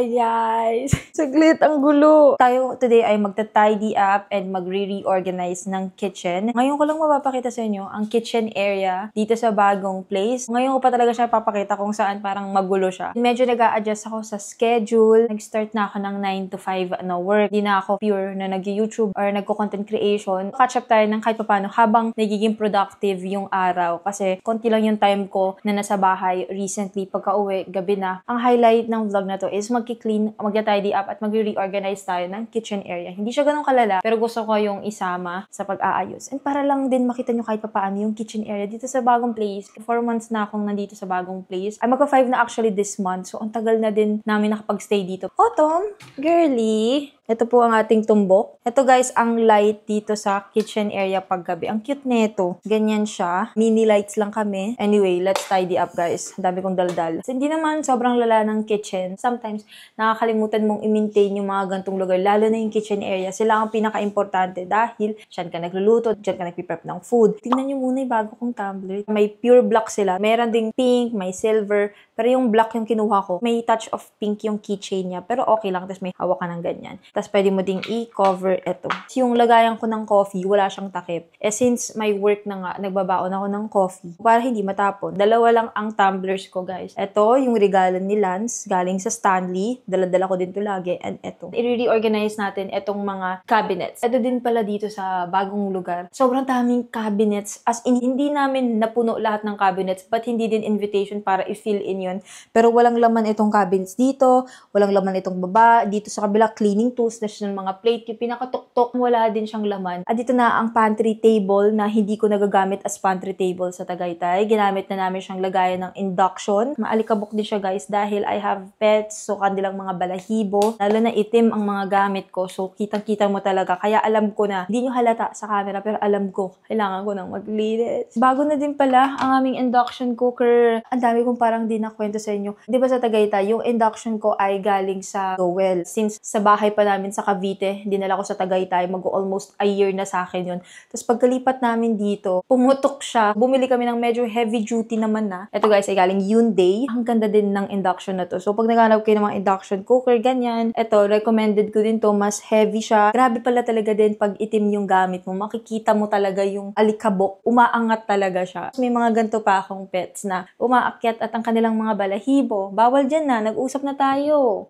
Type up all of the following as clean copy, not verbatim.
Hi guys! Saglit, ang gulo! Tayo today ay magta-tidy up and magre-reorganize ng kitchen. Ngayon ko lang mapapakita sa inyo ang kitchen area dito sa bagong place. Ngayon ko pa talaga siya papakita kung saan parang magulo siya. Medyo nag-a-adjust ako sa schedule. Nag-start na ako ng 9 to 5 na work. Di na ako pure na nag-YouTube or nagko-content creation. Catch up tayo ng kahit paano habang nagiging productive yung araw. Kasi konti lang yung time ko na nasa bahay recently pagka-uwi, gabi na. Ang highlight ng vlog na to is magki-clean, magta-tidy up at mag-reorganize tayo ng kitchen area. Hindi siya ganun kalala, pero gusto ko yung isama sa pag-aayos. And para lang din makita nyo kahit paano yung kitchen area dito sa bagong place. 4 months na akong nandito sa bagong place. Ay magka-5 na actually this month. So, ang tagal na din namin nakapag-stay dito. Autumn, girly! Ito po ang ating tumbok. Ito guys, ang light dito sa kitchen area paggabi. Ang cute nito. Ganyan siya. Mini lights lang kami. Anyway, let's tidy up guys. Ang dami kong daldal. So, hindi naman sobrang lala ng kitchen. Sometimes, nakakalimutan mong i-maintain yung mga gantong lugar. Lalo na yung kitchen area. Sila ang pinaka-importante dahil dyan ka nagluluto, dyan ka nagpiprep ng food. Tingnan nyo muna yung bago kong tumbler. May pure black sila. Meron ding pink, may silver. Pero yung black yung kinuha ko. May touch of pink yung keychain niya. Pero okay lang. Tapos may hawak ka ng ganyan. Tapos pwede mo ding i-cover ito. Yung lagayan ko ng coffee, wala siyang takip. Eh since may work na nga, nagbabaon ako ng coffee para hindi matapon. Dalawa lang ang tumblers ko guys. Ito, yung regalo ni Lance, galing sa Stanley. Dala-dala ko din to lagi. And ito. I-reorganize natin itong mga cabinets. Ito din pala dito sa bagong lugar. Sobrang daming cabinets. As in, hindi namin napuno lahat ng cabinets but hindi din invitation para i-fill in yun. Pero walang laman itong cabinets dito. Walang laman itong baba. Dito sa kabila, cleaning tools na ng mga plate, yung pinakatuktok, wala din siyang laman. At dito na ang pantry table na hindi ko nagagamit as pantry table sa Tagaytay. Ginamit na namin siyang lagayan ng induction. Maalikabok din siya guys dahil I have pets, so kanilang mga balahibo. Lalo na itim ang mga gamit ko, so kitang-kita mo talaga. Kaya alam ko na, hindi nyo halata sa camera, pero alam ko, kailangan ko nang maglinis. Bago na din pala ang aming induction cooker. Ang dami kong parang di nakwento sa inyo. Di ba sa Tagaytay, yung induction ko ay galing sa Dowell. Since sa bahay pa namin sa Cavite, dinala ko sa Tagaytay, mag-almost a year na sa akin yun. Tapos pagkalipat namin dito, pumutok siya. Bumili kami ng medyo heavy duty naman na. Ito guys ay galing Hyundai. Ang ganda din ng induction na to. So pag naghanap kayo ng mga induction cooker, ganyan. Ito, recommended ko din to. Mas heavy siya. Grabe pala talaga din pag itim yung gamit mo. Makikita mo talaga yung alikabok. Umaangat talaga siya. May mga ganito pa akong pets na umaakyat at ang kanilang mga balahibo. Bawal dyan na. Nag-usap na tayo.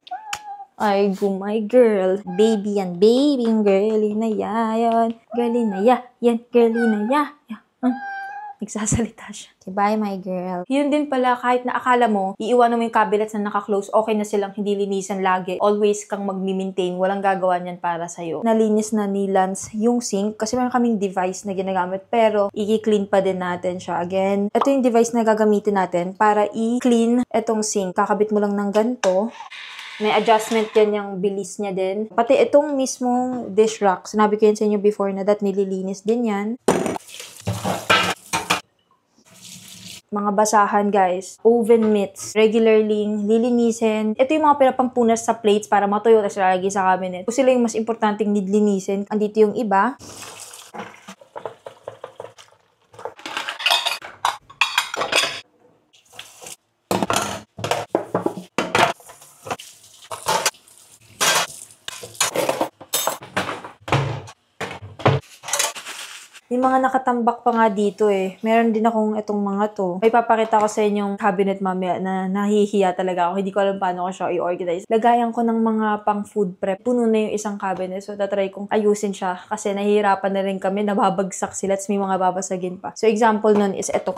Ay, my girl. Baby yan. Baby yung girly na yan. Girly na yan. Girly na yan. Nagsasalita siya. Okay, bye, my girl. Yun din pala, kahit na akala mo, iiwanan mo yung cabinets na naka-close, okay na silang hindi linisan lagi. Always kang mag-maintain. Walang gagawa niyan para sa'yo. Nalinis na ni Lance yung sink kasi meron kaming device na ginagamit pero i-clean pa din natin siya. Again, ito yung device na gagamitin natin para i-clean itong sink. Kakabit mo lang ng ganito. May adjustment yan yung bilis niya din. Pati itong mismong dish rack. Sinabi ko yan sa inyo before na nililinis din yan. Mga basahan guys. Oven mitts. Regularly lilinisin. Ito yung mga pinapampunas sa plates para matuyo tapos lalagay sa cabinet. Kung sila yung mas importanteng nilinisin. Andito yung iba. May mga nakatambak pa nga dito eh. Meron din akong itong mga to. May papakita ko sa inyong cabinet mamaya na nahihiya talaga ako. Hindi ko alam paano ko siya i-organize. Lagayan ko ng mga pang food prep. Puno na yung isang cabinet. So, tatry kong ayusin siya. Kasi nahihirapan na rin kami. Nababagsak sila. At may mga babasagin pa. So, example nun is ito.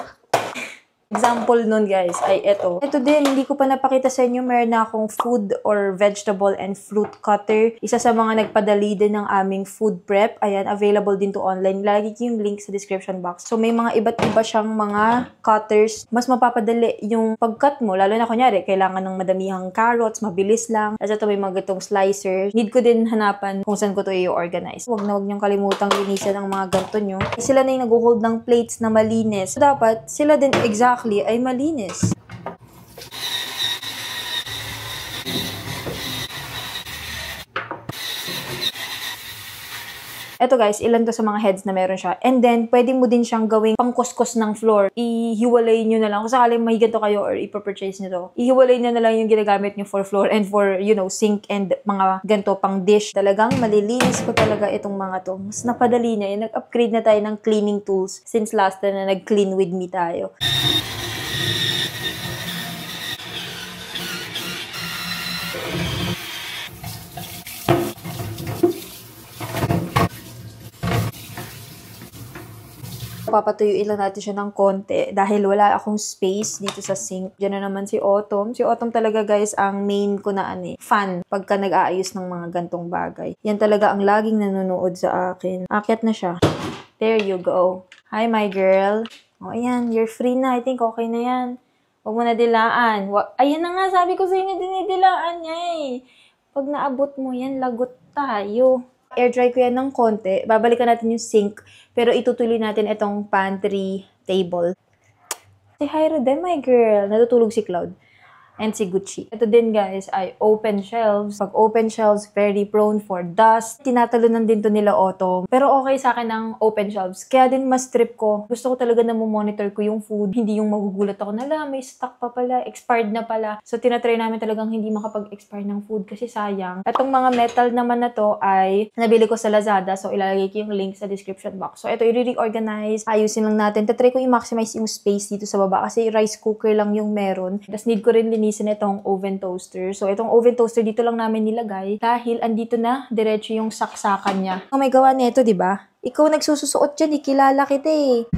Example nun guys ay ito. Ito din, hindi ko pa napakita sa inyo. Meron na akong food or vegetable and fruit cutter. Isa sa mga nagpadali din ng aming food prep. Ayan, available din to online. Lagi ko yung link sa description box. So may mga iba't iba siyang mga cutters. Mas mapapadali yung pag-cut mo. Lalo na kunyari, kailangan ng madamihang carrots, mabilis lang. Tapos ito may mga gatong slicer. Need ko din hanapan kung saan ko to i-organize. Huwag niyong kalimutang linisan ng mga ganito nyo. Sila na yung nag-hold ng plates na malinis. So dapat sila din exactly ay malinis. Eto guys, ilan to sa mga heads na meron siya. And then, pwede mo din siyang gawing pangkuskos ng floor. Ihiwalay nyo na lang. Kung sakaling may ganito kayo or ipapurchase nyo to, ihiwalay nyo na lang yung ginagamit nyo for floor and for, you know, sink and mga ganito pang dish. Talagang malilinis ko talaga itong mga to. Mas napadali niya. Nag-upgrade na tayo ng cleaning tools since last time na nag-clean with me tayo. Papatuyuin lang natin siya ng konti dahil wala akong space dito sa sink. Diyan na naman si Autumn. Si Autumn talaga guys ang main ko na fan pagka nag-aayos ng mga gantong bagay. Yan talaga ang laging nanonood sa akin. Akyat na siya. There you go. Hi my girl. O ayan, you're free na. I think okay na yan. Huwag mo na dilaan. Ayan na nga, sabi ko sa inyo, dinidilaan niya eh. Pag naabot mo yan, lagot tayo. Air dry ko yan ng konti. Babalikan natin yung sink. Pero itutuloy natin itong pantry table. Say hi Rodem, my girl. Natutulog si Cloud. And si Gucci. Ito din guys ay open shelves. Pag open shelves, very prone for dust. Tinatalunan din to nila Autumn. Pero okay sa akin ang open shelves. Kaya din mas trip ko. Gusto ko talaga na monitor ko yung food. Hindi yung magugulat ako na may stock pa pala. Expired na pala. So tinatry namin talagang hindi makapag-expire ng food kasi sayang. Itong mga metal naman na to ay nabili ko sa Lazada. So ilalagay ko yung link sa description box. So ito i-reorganize. Ayusin lang natin. Tatry ko i-maximize yung space dito sa baba kasi rice cooker lang yung meron. Tapos need ko rin linisin itong oven toaster. So, itong oven toaster dito lang namin nilagay dahil andito na diretso yung saksakan niya. Oh, may gawa nito, di ba? Ikaw nagsususuot dyan, kilala kita eh.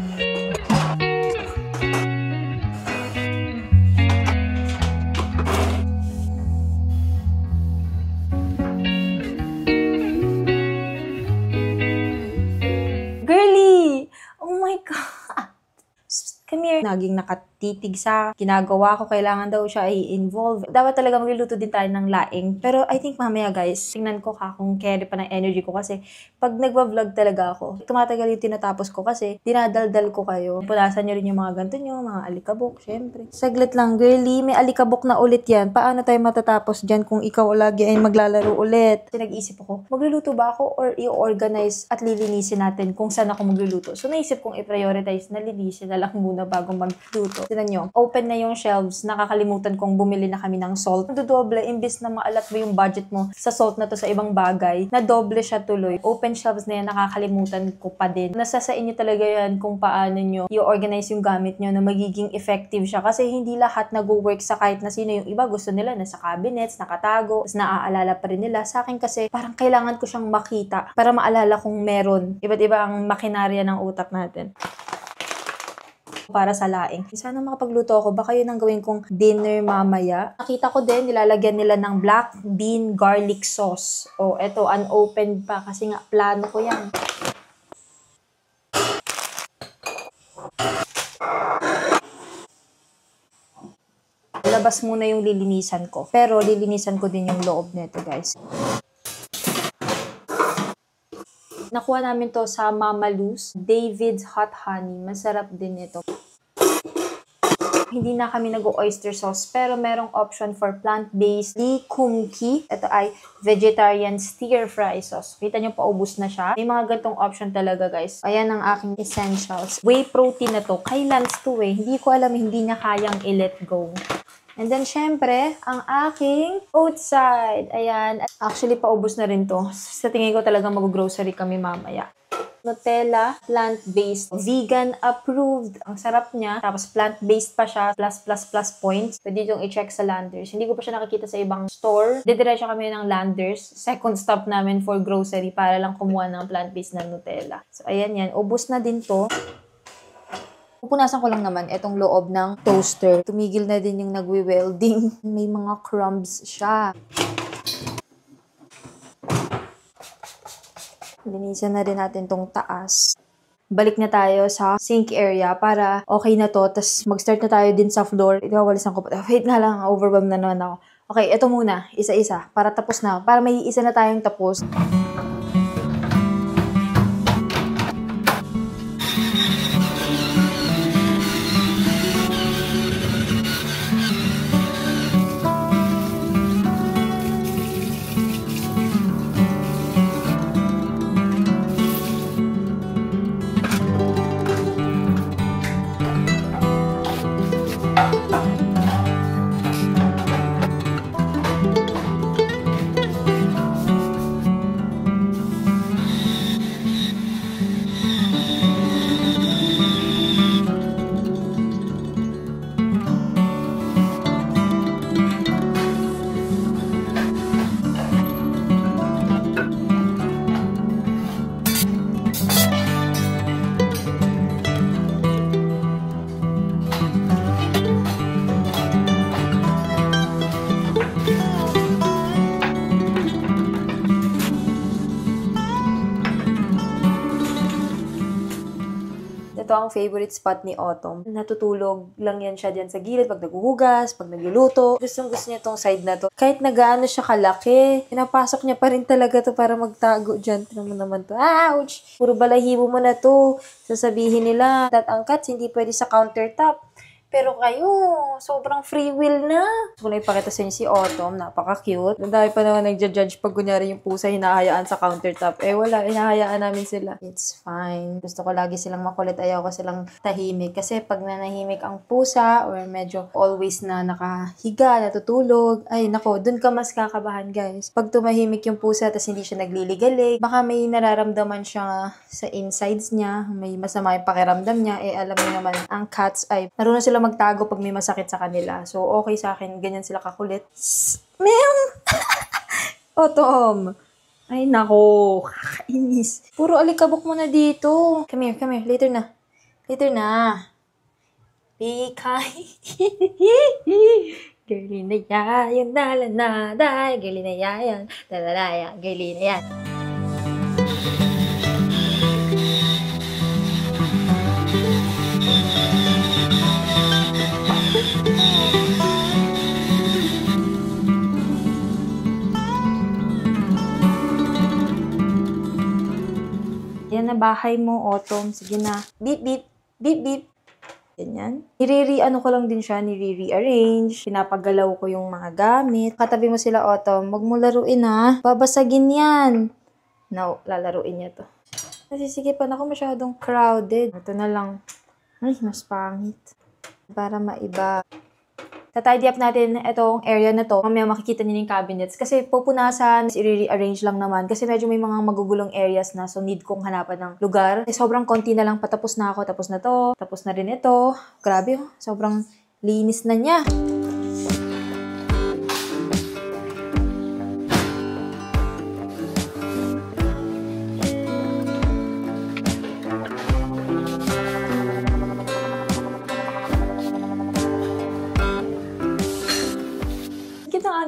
Girly! Oh my God! Come here. Naging nakatitig sa ginagawa ko. Kailangan daw siya i-involve. Dapat talaga magluluto din tayo ng laing. Pero I think mamaya guys, tingnan ko kung carry pa ng energy ko kasi pag nagwa-vlog talaga ako, tumatagal yung tinatapos ko kasi dinadaldal ko kayo. Punasan nyo rin yung mga ganito nyo, mga alikabok, syempre. Saglit lang, girly. May alikabok na ulit yan. Paano tayo matatapos dyan kung ikaw lagi ay maglalaro ulit? Kasi nag-isip ako, magluluto ba ako or i-organize at lilinisin natin kung saan ako magluluto? So naisip kong i-prioritize na linisin na lang muna bago magluto. Tignan nyo, open na yung shelves. Nakakalimutan kong bumili na kami ng salt. Dodoble, imbis na maalat mo yung budget mo sa salt na to sa ibang bagay, na doble siya tuloy. Open shelves na yan, nakakalimutan ko pa din. Nasa sa inyo talaga yan kung paano nyo i-organize yung gamit nyo na magiging effective siya. Kasi hindi lahat nag-work sa kahit na sino. Yung iba gusto nila nasa cabinets, nakatago, tapos naaalala pa rin nila. Sa akin kasi, parang kailangan ko siyang makita para maalala kong meron. Iba't iba ang makinarya ng utak natin. Para sa laing. Sana makapagluto ako. Baka yun ang gawin kong dinner mamaya. Nakita ko din, nilalagyan nila ng black bean garlic sauce. O, eto, unopened pa kasi nga plano ko yan. Labas muna yung lilinisan ko. Pero lilinisan ko din yung loob nito, guys. Nakuha namin to sa Mama Lu's David's Hot Honey. Masarap din ito. Hindi na kami nag-oyster sauce, pero merong option for plant-based Lee Kum Ki. Ito ay vegetarian stir-fry sauce. Kita nyo, paubos na siya. May mga gantong option talaga, guys. Ayan ang aking essentials. Whey protein na to. Kay Lance to eh. Hindi ko alam, hindi niya kayang i-let go. And then, syempre, ang aking oat side. Ayan. Actually, paubos na rin to. Sa tingin ko talaga mag-grocery kami mamaya. Nutella, plant-based, vegan approved. Ang sarap niya. Tapos plant-based pa siya, plus points. Pwede itong i-check sa Landers. Hindi ko pa siya nakikita sa ibang store. Didiretso kami ng Landers. Second stop namin for grocery para lang kumuha ng plant-based na Nutella. So, ayan yan. Ubos na din to. Pupunasan ko lang naman itong loob ng toaster. Tumigil na din yung nagwi-welding. May mga crumbs siya. Linisan na rin natin tong taas. Balik na tayo sa sink area para okay na to. Tapos mag-start na tayo din sa floor. Iwawalisan ko pa. Wait nga lang, overwhelmed na naman ako. Okay, ito muna. Isa-isa. Para tapos na. Para may isa na tayong tapos. ang favorite spot ni Autumn. Natutulog lang yan siya dyan sa gilid pag naghuhugas, pag nagluluto. Gusto niya tong side na to. Kahit nagaano siya kalaki, pinapasok niya pa rin talaga to para magtago dyan. Tignan mo naman to. Ouch! Puro balahibo mo na to. Sasabihin nila that ang cats hindi pwede sa countertop. Pero kayo, sobrang free will na. Gusto ko na ipakita sa inyo si Autumn. Napaka-cute. Dahil pa naman nagja-judge pag kunyari yung pusa hinahayaan sa countertop. Eh wala, hinahayaan namin sila. It's fine. Gusto ko lagi silang makulit. Ayaw ko silang tahimik. Kasi pag nanahimik ang pusa or medyo always na nakahiga, natutulog, ay nako, dun ka mas kakabahan guys. Pag tumahimik yung pusa tapos hindi siya nagliligalig, baka may nararamdaman siya sa insides niya. May masama yung pakiramdam niya. Eh alam mo naman, ang cats ay marunong sila magtago pag may masakit sa kanila. So, okay sa akin. Ganyan sila kakulit. Ma'am! Autumn! Ay, nako. Kakainis. Puro alikabok mo na dito. Come here. Later na. Be kind. Girly na yan. Dalanada. Girly na yan. Dalalaya. Girly na yan. Yan na bahay mo, Autumn. Sige na. Beep, beep. Beep, beep. Ganyan. Ano ko lang din siya, nire-rearrange. Pinapagalaw ko yung mga gamit. Katabi mo sila, Autumn. Huwag mo laruin, ha? Babasagin yan. No, lalaruin niya to. Nasisigipan ako, masyadong crowded. Ito na lang. Ay, mas pangit. Para maiba. Tatidy up natin itong area na to. Mamaya makikita niyo yung cabinets. Kasi pupunasan, i-rearrange lang naman. Kasi medyo may mga magugulong areas na. So, need kong hanapan ng lugar. Kasi sobrang konti na lang. Patapos na ako. Tapos na to. Tapos na rin ito. Grabe, oh. Sobrang linis na niya.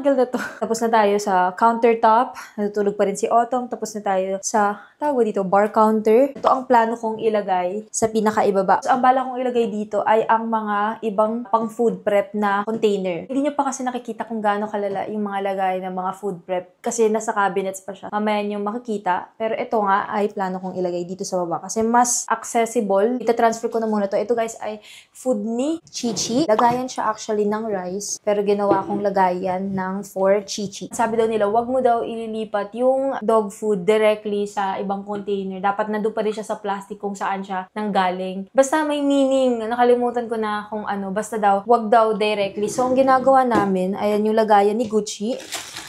Angle na to. Tapos na tayo sa countertop. Natutulog pa rin si Autumn. Tapos na tayo sa, tawag dito, bar counter. Ito ang plano kong ilagay sa pinakaibaba. So, ang bala kong ilagay dito ay ang mga ibang pang food prep na container. Hindi nyo pa kasi nakikita kung gaano kalala yung mga lagay ng mga food prep. Kasi nasa cabinets pa siya. Mamaya nyo makikita. Pero ito nga ay plano kong ilagay dito sa baba. Kasi mas accessible. Ita-transfer ko na muna to. Ito guys ay food ni Chichi. Lagayan siya actually ng rice. Pero ginawa kong lagayan ng for Chichi. Sabi daw nila, wag mo daw ililipat yung dog food directly sa ibang container. Dapat nandun pa rin siya sa plastic kung saan siya nanggaling. Basta may meaning. Nakalimutan ko na kung ano. Basta daw, wag daw directly. So, ang ginagawa namin, ayan yung lagayan ni Gucci.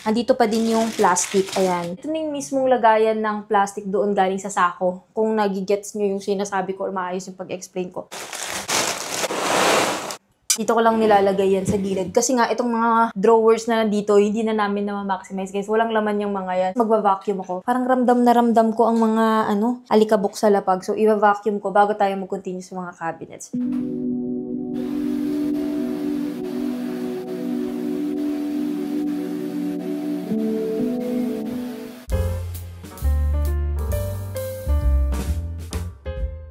Andito pa din yung plastic. Ayan. Ito na yung mismong lagayan ng plastic doon galing sa sako. Kung nagigets nyo yung sinasabi ko or maayos yung pag-explain ko. Dito ko lang nilalagay yan sa gilid. Kasi nga, itong mga drawers na nandito, hindi na namin na ma-maximize. Guys, walang laman yung mga yan. Magva-vacuum ako. Parang ramdam na ramdam ko ang mga, alikabok sa lapag. So, i-vacuum ko bago tayo mag-continue sa mga cabinets.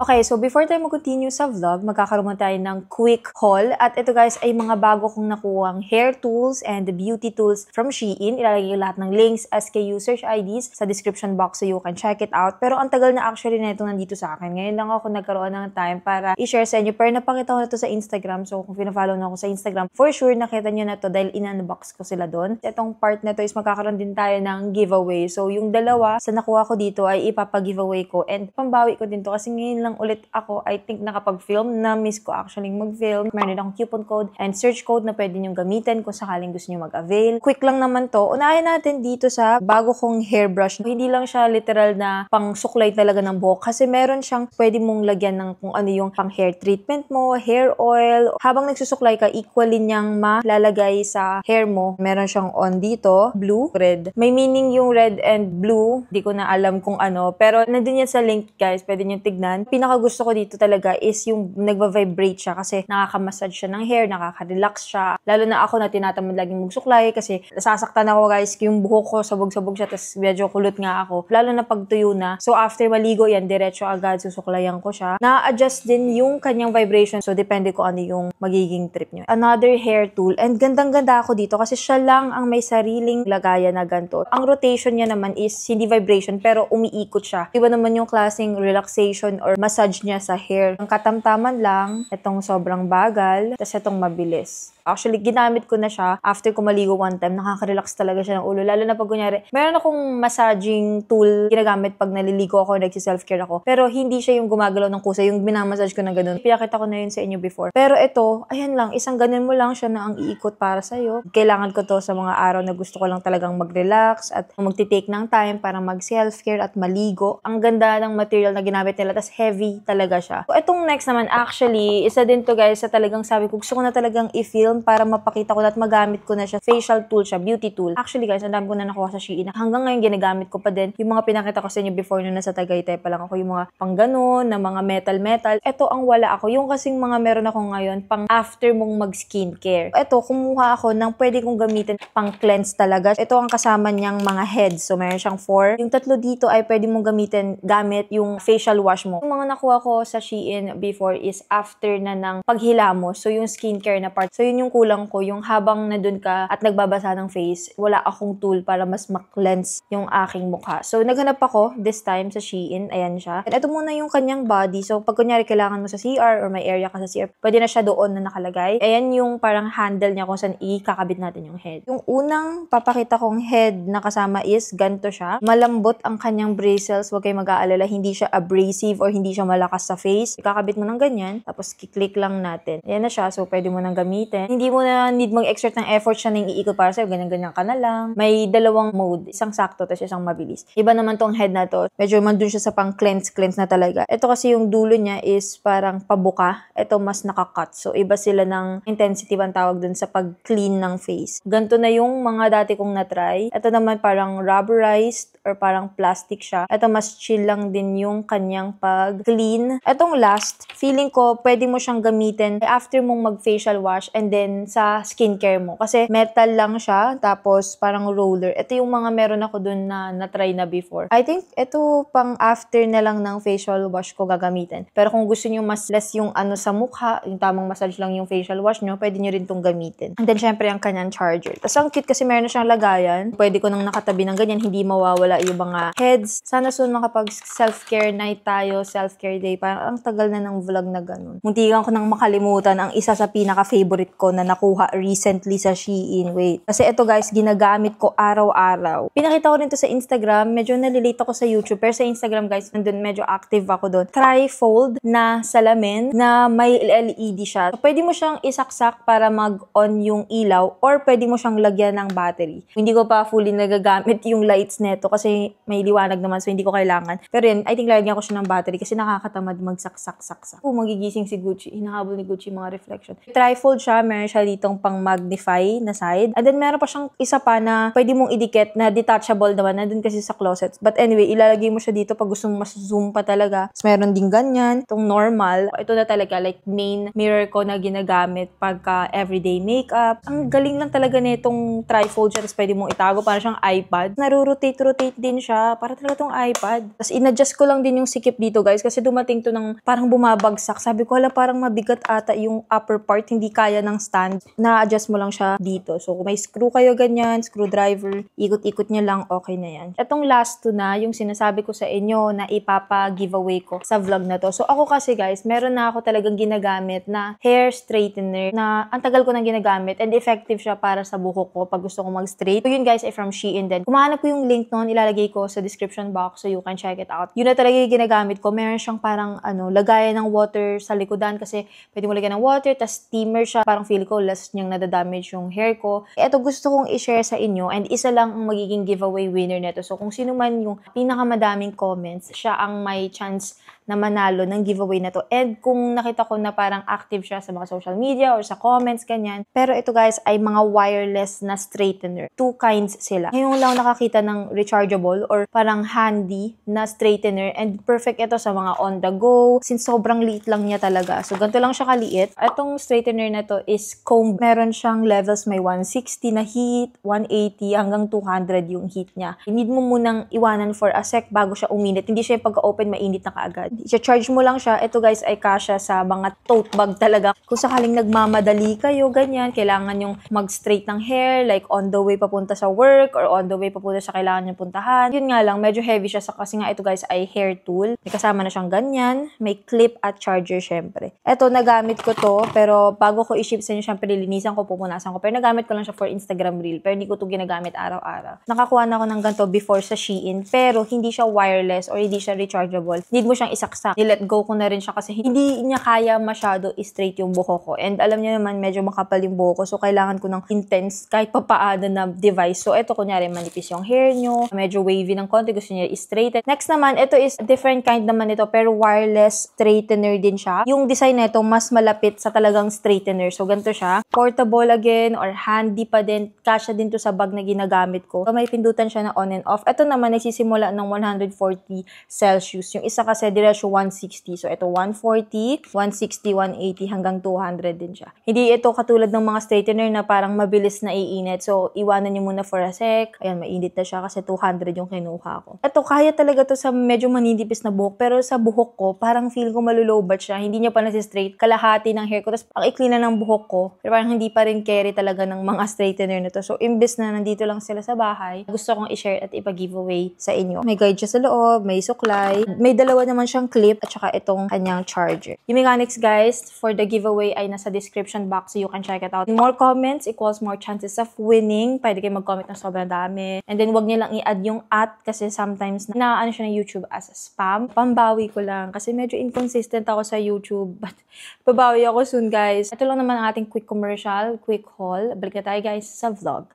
Okay, so before tayo mag-continue sa vlog, magkakaroon tayo ng quick haul. At ito guys ay mga bago kong nakuhang hair tools and beauty tools from Shein. Ilalagay yung lahat ng links, SKU, search IDs sa description box so you can check it out. Pero ang tagal na actually na itong nandito sa akin. Ngayon lang ako nagkaroon ng time para i-share sa inyo. Pero napakita ko na ito sa Instagram. So kung pina-follow na ako sa Instagram, for sure nakita nyo na to dahil in-unbox ko sila doon. Itong part na to is magkakaroon din tayo ng giveaway. So yung dalawa sa nakuha ko dito ay ipapag-giveaway ko. And pambawi ko din to kasi ngayon lang ulit ako, I think nakapag-film. Na-miss ko actually mag-film. Meron din akong coupon code and search code na pwede nyo gamitin kung sakaling gusto nyo mag-avail. Quick lang naman to. Unahin natin dito sa bago kong hairbrush. Hindi lang siya literal na pang suklay talaga ng buhok kasi meron siyang pwede mong lagyan ng kung ano yung pang hair treatment mo, hair oil. Habang nagsusuklay ka, equally niyang malalagay sa hair mo. Meron siyang on dito, blue, red. May meaning yung red and blue. Di ko na alam kung ano. Pero nandun yan sa link guys. Pwede nyo tignan. pinaka-gusto ko dito talaga is yung nagva-vibrate siya kasi nakaka-massage siya ng hair, nakaka-relax siya. Lalo na ako na tinatamad laging magsuklay kasi nasasaktan ako guys, yung buhok ko sabog-sabog siya tapos medyo kulot nga ako. Lalo na pag tuyo na. So after maligo yan, diretso agad susuklayan ko siya. Na-adjust din yung kanyang vibration. So depende ko ano yung magiging trip nyo. Another hair tool. And gandang-ganda ako dito kasi siya lang ang may sariling lagayan na ganito. Ang rotation niya naman is hindi vibration pero umiikot siya. Iba naman yung klaseng relaxation or massage niya sa hair. Ang katamtaman lang, itong sobrang bagal, tapos itong mabilis. Actually, ginamit ko na siya after ko maligo one time. Nakaka-relax talaga siya ng ulo. Lalo na pag kunyari, meron akong massaging tool ginagamit pag naliligo ako, nagsi-self-care ako. Pero hindi siya yung gumagalaw ng kusa, yung binamassage ko na ganun. Pinakita ko na yun sa inyo before. Pero ito, ayan lang, isang ganun mo lang siya na ang iikot para sa'yo. Kailangan ko to sa mga araw na gusto ko lang talagang mag-relax at magti-take ng time para mag-self-care at maligo. Ang ganda ng material na ginamit nila, tas heavy talaga siya. So, itong next naman, actually, isa din to guys, sa talagang sabi ko, gusto ko na talagang i-film para mapakita ko na at magamit ko na siya. Facial tool siya, beauty tool. Actually guys, ang dami ko na nakuha sa Shein. Hanggang ngayon ginagamit ko pa din yung mga pinakita ko sa inyo before nung nasa Tagaytay pa lang ako, yung mga pang ganun, na mga metal. Ito ang wala ako. Yung kasing mga meron ako ngayon, pang after mong mag-skincare. Ito, kumuha ako ng pwede kong gamitin pang cleanse talaga. Ito ang kasama niyang mga heads. So, meron siyang 4. Yung 3 dito ay pwede mong gamitin gamit yung facial wash mo. Yung mga nakuha ko sa Shein before is after na ng paghilamos. So, yung skincare na part. So, yun yung kulang ko, yung habang nandun ka at nagbabasa ng face, wala akong tool para mas ma-cleanse yung aking mukha. So, naghanap ako this time sa Shein. Ayan siya. And ito muna yung kanyang body. So, pag kunyari kailangan mo sa CR or may area ka sa CR, pwede na siya doon na nakalagay. Ayan yung parang handle niya kung saan ikakabit natin yung head. Yung unang papakita kong head na kasama is ganito siya. Malambot ang kanyang bristles. Huwag kayong mag-aalala. Hindi siya abrasive or hindi siya malakas sa face. Ikakabit mo ng ganyan. Tapos, kiklik lang natin. Ayan na siya. So, pwede mo nang gamitin. Hindi mo na need mag-exert ng effort siya nang iikot para sa'yo. Ganyan-ganyan ka na lang. May dalawang mode. Isang sakto, tapos isang mabilis. Iba naman tong head na to. Medyo mandun siya sa pang cleanse na talaga. Ito kasi yung dulo niya is parang pabuka. Ito mas nakakat. So, iba sila ng intensity ang tawag dun sa pag-clean ng face. Ganito na yung mga dati kong na-try. Ito naman parang rubberized or parang plastic siya. Ito mas chill lang din yung kanyang pag-clean. Itong last, feeling ko pwede mo siyang gamitin after mong mag-facial wash and then sa skincare mo. Kasi metal lang siya, tapos parang roller. Ito yung mga meron ako dun na na-try na before. I think ito pang after na lang ng facial wash ko gagamitin. Pero kung gusto nyo mas less yung ano sa mukha, yung tamang massage lang yung facial wash nyo, pwede nyo rin tong gamitin. And then syempre ang kanyang charger. Tapos ang cute kasi meron na siyang lagayan. Pwede ko nang nakatabi ng ganyan, hindi mawawala yung mga heads. Sana soon makapag self-care night tayo, self-care day. Parang ang tagal na ng vlog na ganun. Muntikan ko nang makalimutan ang isa sa pinaka-favorite ko na nakuha recently sa Shein. Wait. Kasi ito guys, ginagamit ko araw-araw. Pinakita ko rin to sa Instagram. Medyo nalilate ako sa YouTube. Pero sa Instagram guys, nandun medyo active ako doon. Tri-fold na salamin na may LED siya. So, pwede mo siyang isaksak para mag-on yung ilaw or pwede mo siyang lagyan ng battery. Hindi ko pa fully nagagamit yung lights neto kasi may liwanag naman so hindi ko kailangan. Pero yun, I think lagyan ko siya ng battery kasi nakakatamad magsaksak-saksak. Oh, magigising si Gucci. Hinahabol ni Gucci mga reflection. Tri-fold siya. Meron siya ditong pang magnify na side. And then meron pa siyang isa pa na pwede mong idikit na detachable naman. Nandun kasi sa closet. But anyway, ilalagay mo siya dito pag gusto mong mas zoom pa talaga. So, meron din ganyan. Itong normal. Ito na talaga like main mirror ko na ginagamit pagka everyday makeup. Ang galing lang talaga nitong tri-fold siya. Tapos pwede mong itago para siyang iPad. Narurotate din siya. Para talaga tong iPad. Tapos in-adjust ko lang din yung sikip dito guys kasi dumating to ng parang bumabagsak. Sabi ko, hala parang mabigat ata yung upper part. Hindi kaya ng stand. Na-adjust mo lang siya dito. So kung may screw kayo ganyan, screwdriver, ikot-ikot niya lang, okay na yan. Itong last to na, yung sinasabi ko sa inyo na ipapa-giveaway ko sa vlog na to. So ako kasi guys, meron na ako talagang ginagamit na hair straightener na ang tagal ko nang ginagamit and effective siya para sa buhok ko pag gusto ko mag-straight. So yun guys ay from Shein din. Kumahanap ko yung link noon, ilalagay ko sa description box so you can check it out. Yun na talaga yung ginagamit ko. Meron siyang parang lagayan ng water sa likodan kasi pwede mo lagyan ng water, tas steamer siya. Parang feel ko less niyang nadadamage yung hair ko. Ito gusto kong i-share sa inyo and isa lang ang magiging giveaway winner nito. So kung sino man yung pinakamadaming comments, siya ang may chance na manalo ng giveaway na to. And kung nakita ko na parang active siya sa mga social media or sa comments, ganyan. Pero ito guys ay mga wireless na straightener. Two kinds sila. Ngayon lang nakakita ng rechargeable or parang handy na straightener, and perfect ito sa mga on the go since sobrang liit lang niya talaga. So ganito lang siya kaliit. Itong straightener na to is comb. Meron siyang levels, may 160 na heat, 180 hanggang 200 yung heat niya. You need mo munang iwanan for a sec bago siya uminit. Hindi siya yung pagka-open mainit na kaagad. I-charge mo lang siya. Ito guys ay kasya sa mga tote bag talaga. Kung sakaling nagmamadali kayo, ganyan, kailangan yung mag-straight ng hair, like on the way papunta sa work or on the way papunta sa kailangan yung puntahan. Yun nga lang, medyo heavy siya kasi nga ito guys ay hair tool. May kasama na siyang ganyan, may clip at charger syempre. Ito, nagamit ko to, pero bago ko i-ship sa inyo, syempre lilinisan ko, pupunasan ko. Pero nagamit ko lang siya for Instagram reel, pero hindi ko to ginagamit araw-araw. Nakakuha na ako ng ganito before sa Shein, pero hindi siya wireless or hindi siya rechargeable. Need mo siyang isaksak. Ni-let go ko na rin siya kasi hindi niya kaya masyado i-straight yung buhok ko. And alam niyo naman, medyo makapal yung buhok ko, so kailangan ko ng intense kahit papaano na device. So ito kunyari, manipis yung hair nyo, medyo wavy ng konti, gusto niya i-straighten. Next naman, ito is different kind naman ito, pero wireless straightener din siya. Yung design nito mas malapit sa talagang straightener. So ganito siya. Portable again or handy pa din. Kasya din to sa bag na ginagamit ko. So may pindutan siya na on and off. Ito naman nagsisimula ng 140 Celsius. Yung isa kasi diretso 160. So ito 140, 160, 180 hanggang 200 din siya. Hindi ito katulad ng mga straightener na parang mabilis na iinit. So iwanan niyo muna for a sec. Ayan, mainit na siya kasi 200 yung kinuha ko. Ito kaya talaga to sa medyo maninipis na buhok, pero sa buhok ko parang feel ko malulobat siya. Hindi niya pa nasi-straight. Kalahati ng hair ko. Tapos ang ikli na ng buhok ko. Pero parang hindi pa rin carry talaga ng mga straightener na to. So imbes na nandito lang sila sa bahay, gusto kong i-share at ipa-giveaway sa inyo. May guide siya sa loob, may suklay. May dalawa naman siyang clip at saka itong kanyang charger. Yung mechanics guys for the giveaway ay nasa description box, so you can check it out. More comments equals more chances of winning. Pwede kayo mag-comment ng sobrang dami. And then wag niyo lang i-add yung at kasi sometimes naaano siya ng YouTube as a spam. Pambawi ko lang kasi medyo inconsistent ako sa YouTube. But babawi ako soon guys. Ito lang naman ang ating quick commercial, quick haul. Balik na tayo guys sa vlog.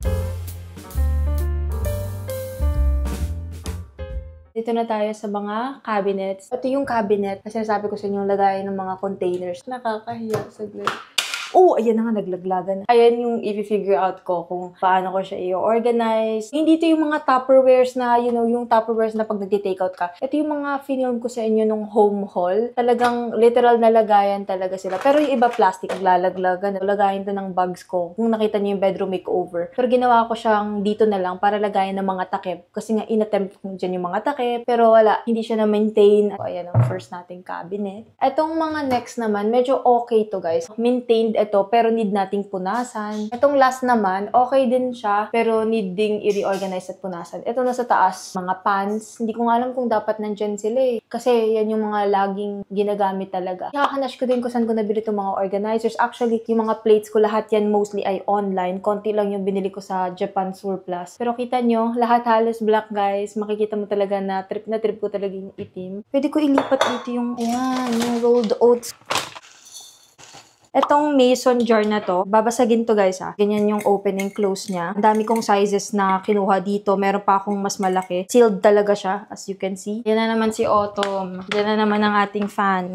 Dito na tayo sa mga cabinets. Ito yung cabinet kasi sabi ko sa inyo lagayan ng mga containers. Nakakahiya saglit. Oh, ayan na nga, naglaglagan. Ayan yung i-figure out ko kung paano ko siya i-organize. Hindi ito yung mga Tupperwares na, you know, yung Tupperwares na pag nag-take out ka. Ito yung mga film ko sa inyo nung home haul. Talagang literal na lagayan talaga sila. Pero yung iba plastic, naglalaglagan. Lagayan to ng bags ko. Kung nakita niyo yung bedroom makeover. Pero ginawa ko siyang dito na lang para lagayan ng mga takip. Kasi nga inattempt ko dyan yung mga takip. Pero wala, hindi siya na-maintain. So, ayan ang first nating cabinet. Itong mga next naman, medyo okay to guys. Maintained ito, pero need nating punasan. Itong last naman, okay din siya, pero need ding i-reorganize at punasan. Ito na sa taas, mga pants. Hindi ko nga alam kung dapat nandyan sila eh. Kasi yan yung mga laging ginagamit talaga. Kakanash ko din kung saan ko nabili itong mga organizers. Actually, yung mga plates ko, lahat yan mostly ay online. Konti lang yung binili ko sa Japan Surplus. Pero kita nyo, lahat halos black guys. Makikita mo talaga na trip ko talaga yung itim. Pwede ko ilipat dito yung, ayan, yung rolled oats. Etong mason jar na to, babasagin to guys ha. Ganyan yung open and close niya. Ang dami kong sizes na kinuha dito. Meron pa akong mas malaki. Sealed talaga siya, as you can see. Yan na naman si Autumn. Yan na naman ang ating fan.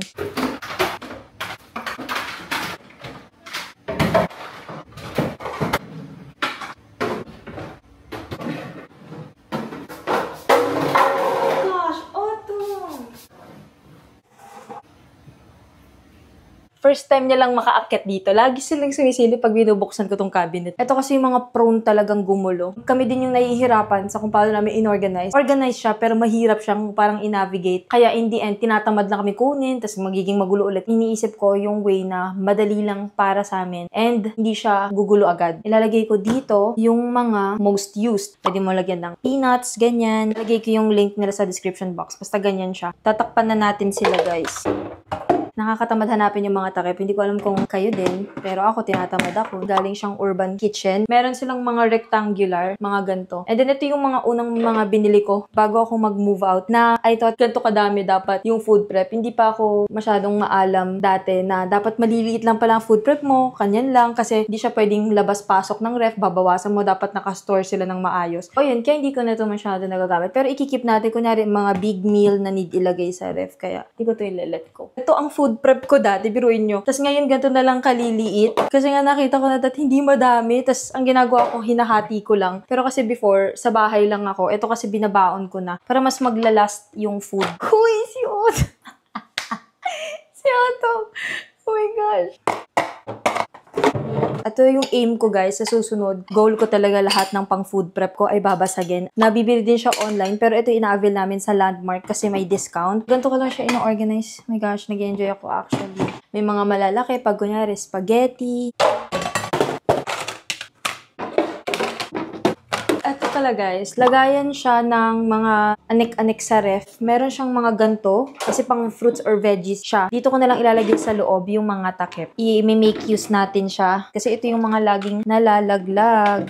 First time niya lang makaakyat dito. Lagi silang sumisili pag binubuksan ko tong cabinet. Ito kasi yung mga prone talagang gumulo. Kami din yung nahihirapan sa kung paano namin inorganize. Organize siya pero mahirap siyang parang i-navigate. Kaya in the end, tinatamad na kami kunin tapos magiging magulo ulit. Iniisip ko yung way na madali lang para sa amin and hindi siya gugulo agad. Ilalagay ko dito yung mga most used. Pwede mo lagyan ng peanuts, ganyan. Ilalagay ko yung link nila sa description box. Basta ganyan siya. Tatakpan na natin sila guys. Nakakatamad hanapin yung mga takip. Hindi ko alam kung kayo din, pero ako tinatamad ako. Galing siyang urban kitchen. Meron silang mga rectangular, mga ganto. And then ito yung mga unang mga binili ko bago ako mag-move out na I thought ganito kadami dapat yung food prep. Hindi pa ako masyadong maalam dati na dapat maliliit lang pala ang food prep mo, kanyan lang kasi hindi siya pwedeng labas-pasok ng ref, babawasan mo, dapat nakastore sila ng maayos. O yun, kaya hindi ko na ito masyado nagagamit. Pero ikikip natin, kunyari mga big meal na need ilagay sa ref, kaya hindi ko ito ilalet ko. Ito ang food prep ko dati, biruin nyo. Tapos ngayon ganito na lang kaliliit. Kasi nga nakita ko na dati hindi madami. Tapos ang ginagawa ko, hinahati ko lang. Pero kasi before, sa bahay lang ako. Ito kasi binabaon ko na para mas maglalast yung food. Huy, si Otto! Si Otto! Oh my gosh! Ito yung aim ko guys, sa susunod, goal ko talaga lahat ng pang food prep ko ay babasagin. Nabibili din siya online, pero ito ina-avail namin sa Landmark kasi may discount. Ganito ko lang siya ina-organize. My gosh, nag-enjoy ako actually. May mga malalaki, pag kunyari, spaghetti. Ito pala guys, lagayan siya ng mga anek-anek sa ref. Meron siyang mga ganto, kasi pang fruits or veggies siya. Dito ko na lang ilalagay sa loob yung mga takip. I-make use natin siya, kasi ito yung mga laging nalalaglag.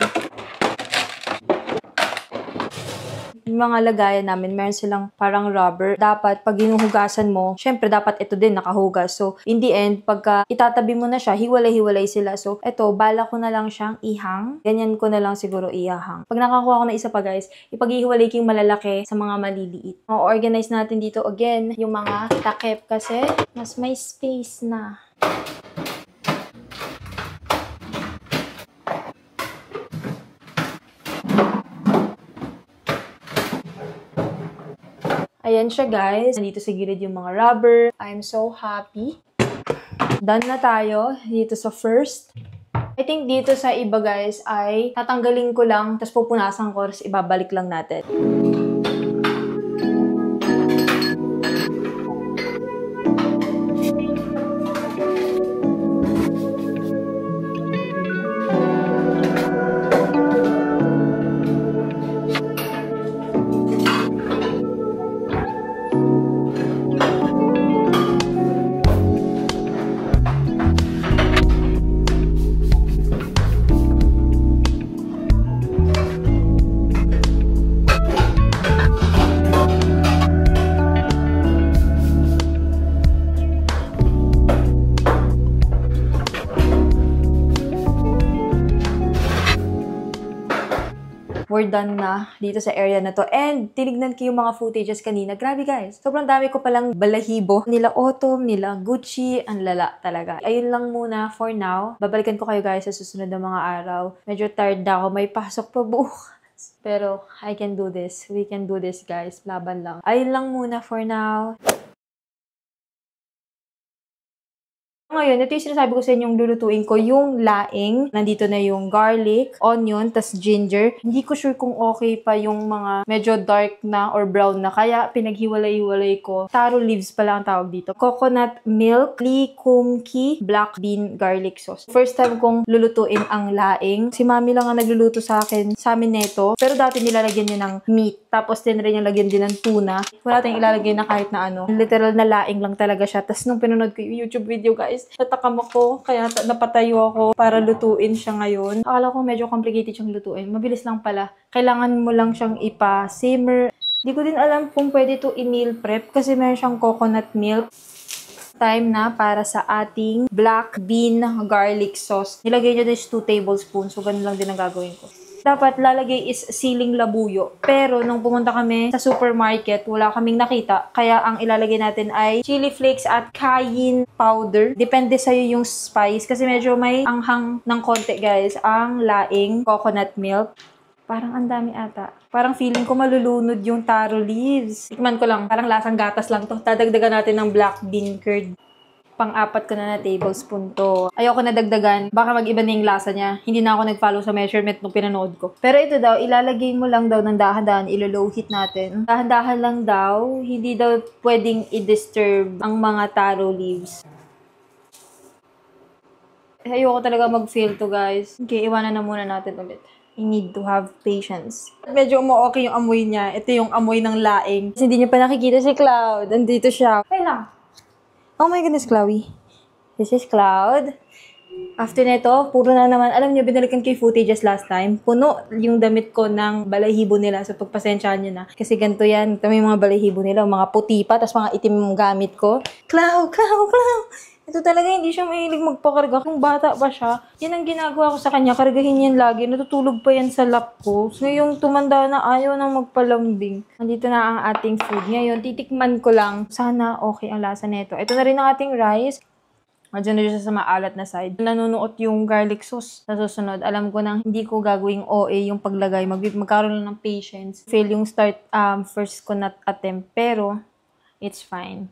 Yung mga lagayan namin, meron silang parang rubber. Dapat, pag hinuhugasan mo, syempre dapat ito din nakahugas. So, in the end, pagka itatabi mo na siya, hiwalay-hiwalay sila. So, ito, bala ko na lang siyang ihang. Ganyan ko na lang siguro ihahang. Pag nakakuha ko na isa pa guys, ipag-ihiwalay ko yung malalaki sa mga maliliit. O-organize natin dito again yung mga takip kasi mas may space na. Ayan siya guys. Nandito sa gilid yung mga rubber. I'm so happy. Done na tayo dito sa first. I think dito sa iba guys ay tatanggalin ko lang tapos pupunasan ko tapos ibabalik lang natin. We're done na dito sa area na to. And tinignan ko yung mga footages kanina. Grabe guys. Sobrang dami ko palang balahibo. Nila Autumn, nila Gucci. Ang lala talaga. Ayun lang muna for now. Babalikan ko kayo guys sa susunod na mga araw. Medyo tired na ako. May pasok pa bukas. Pero I can do this. We can do this guys. Laban lang. Ayun lang muna for now. Ngayon, ito yung sinasabi ko sa inyong lulutuin ko, yung laing. Nandito na yung garlic, onion, tas ginger. Hindi ko sure kung okay pa yung mga medyo dark na or brown na. Kaya pinaghiwalay-hiwalay ko. Taro leaves pala ang tawag dito. Coconut milk, lee kumki, black bean garlic sauce. First time kong lulutuin ang laing. Si mami lang ang nagluluto sa akin, sa amin neto. Pero dati nilalagyan niya ng meat. Tapos din rin yung lagyan din ng tuna. Wala tayong ilalagay na kahit na ano. Literal na laing lang talaga siya. Tapos nung pinanood ko yung YouTube video guys, natakam ako, kaya napatayo ako para lutuin siya ngayon. Akala ko medyo complicated siyang lutuin. Mabilis lang pala. Kailangan mo lang siyang ipa-simmer. Di ko din alam kung pwede to i-meal prep kasi meron siyang coconut milk. Time na para sa ating black bean garlic sauce. Nilagay nyo this 2 tablespoons. So, ganun lang din ang gagawin ko. Dapat lalagay is siling labuyo. Pero nung pumunta kami sa supermarket, wala kaming nakita. Kaya ang ilalagay natin ay chili flakes at cayenne powder. Depende sa'yo yung spice. Kasi medyo may anghang ng konti guys. Ang laing coconut milk. Parang ang dami ata. Parang feeling ko malulunod yung taro leaves. Tikman ko lang. Parang lasang gatas lang to. Dadagdagan natin ng black bean curd. Pang-apat ko na tablespoon to. Ayoko na dagdagan. Baka mag-iba na yung lasa niya. Hindi na ako nag-follow sa measurement nung pinanood ko. Pero ito daw, ilalagay mo lang daw ng dahan-dahan. Ilo-low heat natin. Dahan-dahan lang daw. Hindi daw pwedeng i-disturb ang mga taro leaves. Ayoko talaga mag-fail to guys. Okay, iwanan na muna natin ulit. I need to have patience. Medyo umo-okay yung amoy niya. Ito yung amoy ng laing. Kasi hindi niyo pa nakikita si Cloud. Andito siya. Okay lang. Oh my goodness, Chloe. This is Cloud. After nito, puro na naman, alam niyo, binalikan ko yung footages last time. Puno yung damit ko ng balahibo nila. So, pagpasensyahan niyo na. Kasi ganito yan. Ito yung mga balahibo nila. Mga puti pa, tapos mga itim yung gamit ko. Cloud! Ito talaga, hindi siya mahilig magpakarga. Kung bata pa siya, yan ang ginagawa ko sa kanya. Kargahin yan lagi. Natutulog pa yan sa lap ko. So, ngayong tumanda na, ayaw na magpalambing. Nandito na ang ating food. Ngayon, titikman ko lang. Sana okay ang lasa nito. Ito na rin ang ating rice. Medyo na siya sa maalat na side. Nanunuot yung garlic sauce sa susunod. Alam ko nang hindi ko gagawing OA yung paglagay. Magkaroon lang ng patience. Fail yung first ko na attempt. Pero, it's fine.